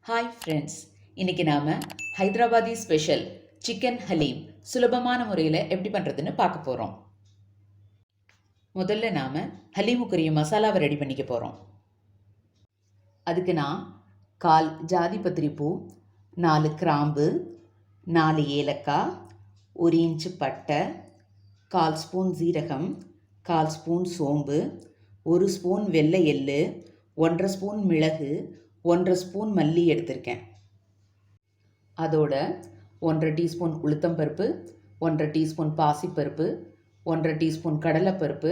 Hi friends, இன்றைக்கி நாம் Hyderabadi special chicken Haleem சுலபமான முறையில் எப்படி பண்ணுறதுன்னு பார்க்க போகிறோம். முதல்ல நாம் ஹலீமுக்குரிய மசாலாவை ரெடி பண்ணிக்க போகிறோம். அதுக்கு நான் 1/4 ஜாதிபத்திரி பூ, 4 கிராம்பு, 4 ஏலக்காய், 1 இன்ச்சு பட்டை, 1/4 ஸ்பூன் ஜீரகம், 1/4 ஸ்பூன் சோம்பு, 1 ஸ்பூன் வெள்ளை எள்ளு, 1/2 ஸ்பூன் மிளகு, 1/2 ஸ்பூன் மல்லி எடுத்திருக்கேன். அதோட 1/2 டீஸ்பூன் உளுத்தம்பருப்பு, 1/2 டீஸ்பூன் பாசிப்பருப்பு, 1/2 டீஸ்பூன் கடலைப்பருப்பு,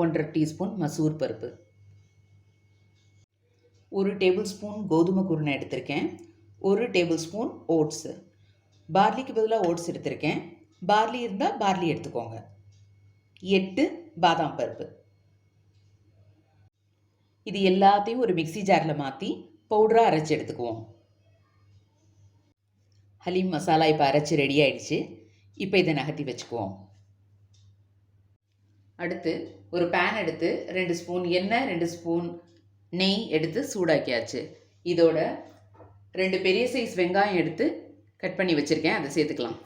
1/2 டீஸ்பூன் மசூர் பருப்பு, 1 டேபிள் ஸ்பூன் கோதுமை குருணை எடுத்திருக்கேன், 1 டேபிள் ஸ்பூன் ஓட்ஸு. பார்லிக்கு பதிலாக ஓட்ஸ் எடுத்திருக்கேன். பார்லி இருந்தால் பார்லி எடுத்துக்கோங்க. 8 பாதாம் பருப்பு. இது எல்லாத்தையும் ஒரு மிக்சி ஜாரில் மாற்றி பவுடராக அரைச்சி எடுத்துக்குவோம். ஹலீம் மசாலா இப்போ அரைச்சி ரெடி ஆகிடுச்சு. இப்போ இதை நகர்த்தி வச்சுக்குவோம். அடுத்து ஒரு பேன் எடுத்து 2 ஸ்பூன் எண்ணெய், 2 ஸ்பூன் நெய் எடுத்து சூடாக்கியாச்சு. இதோட 2 பெரிய சைஸ் வெங்காயம் எடுத்து கட் பண்ணி வச்சுருக்கேன், அதை சேர்த்துக்கலாம்.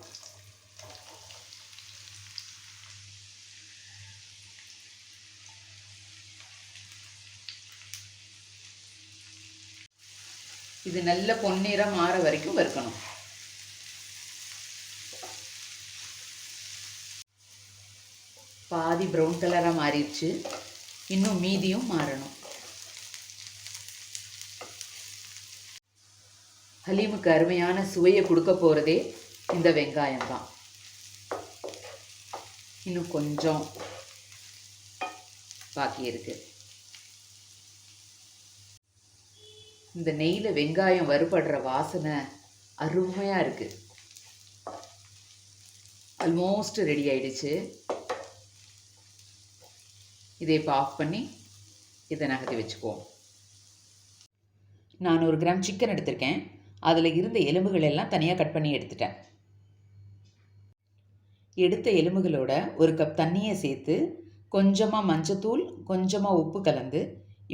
இது நல்ல பொன்னிறம் மாற வரைக்கும் வறுக்கணும். பாதி ப்ரௌன் கலராக மாறிடுச்சு, இன்னும் மீதியும் மாறணும். ஹலீமுக்கு அருமையான சுவையை கொடுக்க போகிறதே இந்த வெங்காயம் தான். இன்னும் கொஞ்சம் பாக்கி இருக்கு. இந்த நெய்யில் வெங்காயம் வறுபடுற வாசனை அருமையாக இருக்குது. ஆல்மோஸ்ட் ரெடி ஆயிடுச்சு. இதை இப்போ ஆஃப் பண்ணி இதை நகர்த்தி வச்சுக்குவோம். 400 கிராம் சிக்கன் எடுத்திருக்கேன். அதில் இருந்த எலும்புகள் எல்லாம் தனியாக கட் பண்ணி எடுத்துட்டேன். எடுத்த எலும்புகளோட 1 கப் தண்ணியை சேர்த்து கொஞ்சமாக மஞ்சத்தூள், கொஞ்சமாக உப்பு கலந்து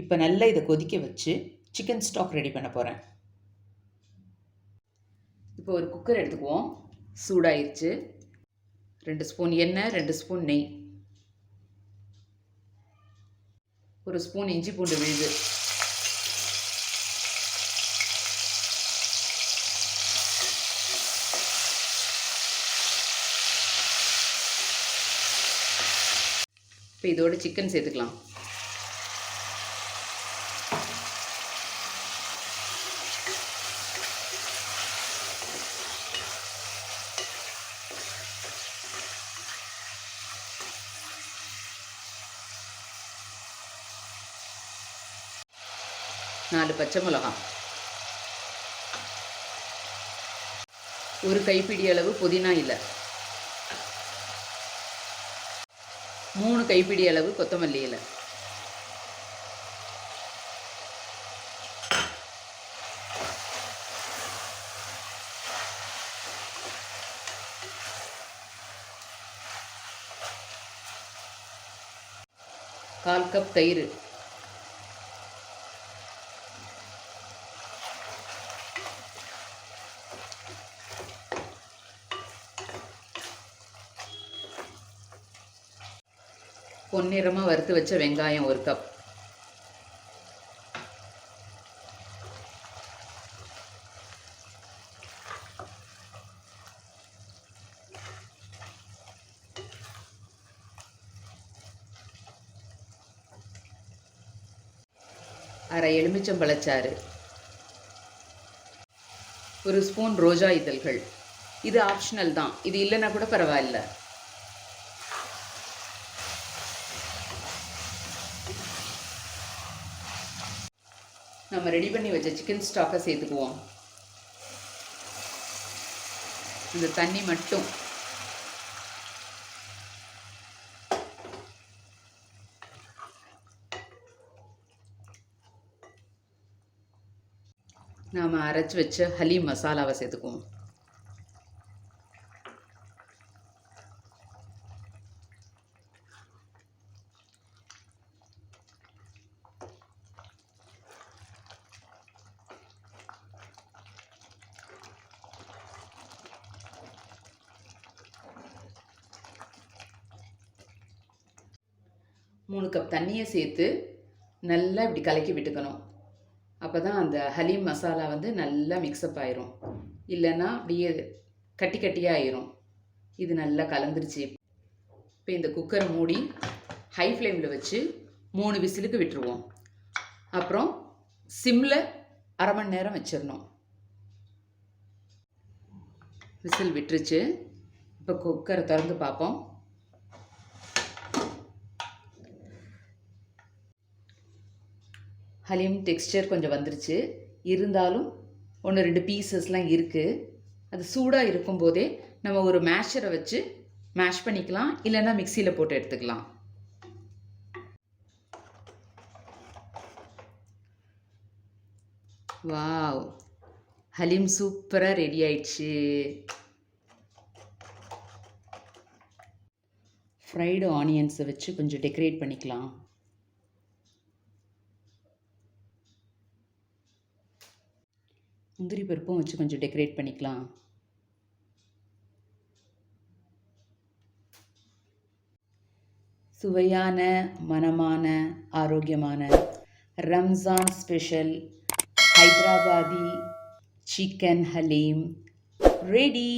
இப்போ நல்லா இதை கொதிக்க வச்சு சிக்கன் ஸ்டாக் ரெடி பண்ண போகிறேன். இப்போ ஒரு குக்கர் எடுத்துக்குவோம். சூடாயிருச்சு. 2 ஸ்பூன் எண்ணெய், 2 ஸ்பூன் நெய், 1 ஸ்பூன் இஞ்சி பூண்டு விழுது, இப்போ இதோட சிக்கன் சேர்த்துக்கலாம். நாலு பச்சை மிளகாய், 1 கைப்பிடி அளவு புதினா இலை, 3 கைப்பிடி அளவு கொத்தமல்லி இலை, கால் கப் தயிர், பொன்னிறமாக வறுத்து வச்ச வெங்காயம் 1 கப், அரை எலுமிச்சம்பழச்சாறு, 1 ஸ்பூன் ரோஜா இதழ்கள். இது ஆப்ஷனல் தான், இது இல்லைன்னா கூட பரவாயில்ல. நம்ம ரெடி பண்ணி வச்ச சிக்கன் ஸ்டாக்கை சேர்த்துக்குவோம். இந்த தண்ணி மட்டும். நாம் அரைச்சி வச்ச ஹலீம் மசாலாவை சேர்த்துக்குவோம். 3 கப் தண்ணியை சேர்த்து நல்லா இப்படி கலக்கி விட்டுக்கணும். அப்போ தான் அந்த ஹலீம் மசாலா வந்து நல்லா மிக்சப் ஆயிரும். இல்லைன்னா அப்படியே கட்டி கட்டியாக ஆயிரும். இது நல்லா கலந்துருச்சு. இப்போ இந்த குக்கரை மூடி ஹை ஃப்ளேமில் வச்சு 3 விசிலுக்கு விட்டுருவோம். அப்புறம் சிம்மில் அரை மணி நேரம் வச்சிடணும். விசில் விட்டுருச்சு. இப்போ குக்கரை திறந்து பார்ப்போம். ஹலீம் டெக்ஸ்டர் கொஞ்சம் வந்துருச்சு. இருந்தாலும் 1-2 பீசஸ்லாம் இருக்குது. அது சூடாக இருக்கும்போதே நம்ம ஒரு மேஷரை வச்சு மேஷ் பண்ணிக்கலாம், இல்லைன்னா மிக்சியில் போட்டு எடுத்துக்கலாம். வாவ், ஹலீம் சூப்பராக ரெடி ஆயிடுச்சு. ஃப்ரைடு ஆனியன்ஸை வச்சு கொஞ்சம் டெக்கரேட் பண்ணிக்கலாம். முந்திரி பருப்பும் வச்சு கொஞ்சம் டெக்கரேட் பண்ணிக்கலாம். சுவையான, மனமான, ஆரோக்கியமான Ramzan special Hyderabadi chicken Haleem ready.